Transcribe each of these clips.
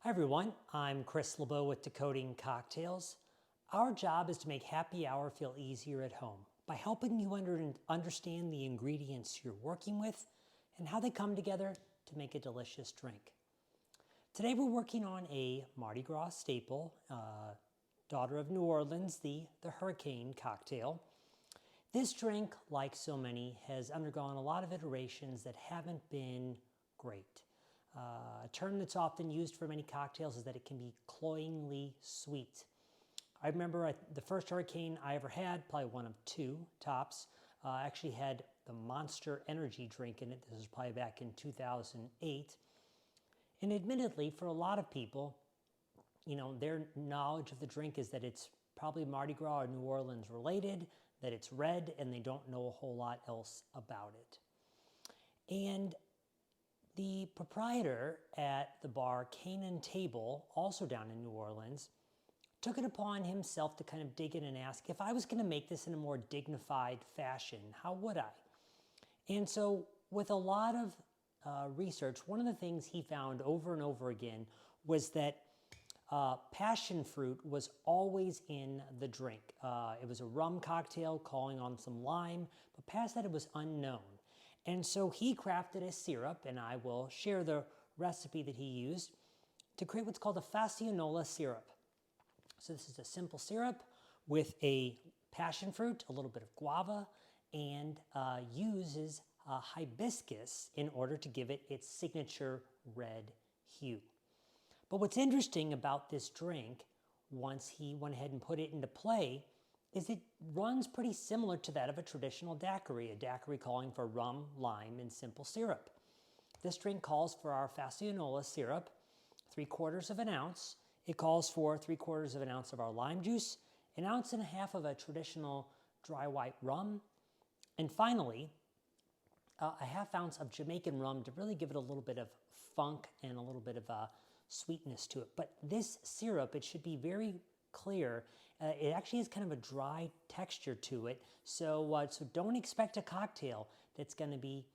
Hi everyone, I'm Chris LeBeau with Decoding Cocktails. Our job is to make happy hour feel easier at home by helping you understand the ingredients you're working with and how they come together to make a delicious drink. Today we're working on a Mardi Gras staple, daughter of New Orleans, the Hurricane cocktail. This drink, like so many, has undergone a lot of iterations that haven't been great. A term that's often used for many cocktails is that it can be cloyingly sweet. I remember the first Hurricane I ever had, probably one of two tops, actually had the Monster Energy drink in it. This was probably back in 2008. And admittedly, for a lot of people, their knowledge of the drink is that it's probably Mardi Gras or New Orleans related, that it's red, and they don't know a whole lot else about it. And the proprietor at the bar Canaan Table, also down in New Orleans, took it upon himself to kind of dig in and ask, if I was going to make this in a more dignified fashion, how would I? And so with a lot of research, one of the things he found over and over again was that passion fruit was always in the drink. It was a rum cocktail calling on some lime, but past that it was unknown. And so he crafted a syrup, and I will share the recipe that he used to create what's called a Fassionola syrup. So this is a simple syrup with a passion fruit, a little bit of guava, and uses hibiscus in order to give it its signature red hue. But what's interesting about this drink, once he went ahead and put it into play, is it runs pretty similar to that of a traditional daiquiri, a daiquiri calling for rum, lime, and simple syrup. This drink calls for our Fassionola syrup, 3/4 of an ounce. It calls for 3/4 of an ounce of our lime juice, 1.5 ounces of a traditional dry white rum, and finally, a 1/2 ounce of Jamaican rum to really give it a little bit of funk and a little bit of sweetness to it. But this syrup, it should be very clear. It actually has kind of a dry texture to it, so don't expect a cocktail that's going to be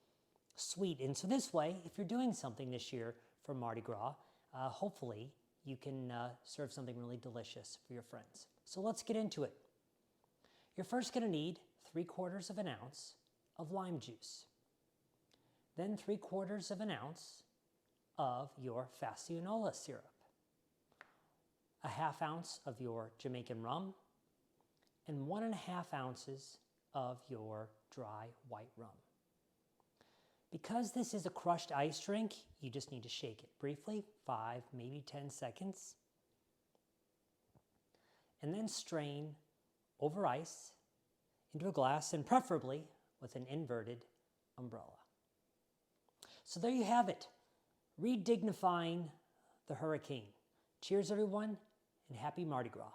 sweet. And so this way, if you're doing something this year for Mardi Gras, hopefully you can serve something really delicious for your friends. So let's get into it. You're first going to need 3/4 of an ounce of lime juice, then 3/4 of an ounce of your Fassionola syrup, a 1/2 ounce of your Jamaican rum, and 1.5 ounces of your dry white rum. Because this is a crushed ice drink, you just need to shake it briefly, 5, maybe 10 seconds, and then strain over ice into a glass, and preferably with an inverted umbrella. So there you have it, Dignifying the Hurricane. Cheers everyone, and happy Mardi Gras.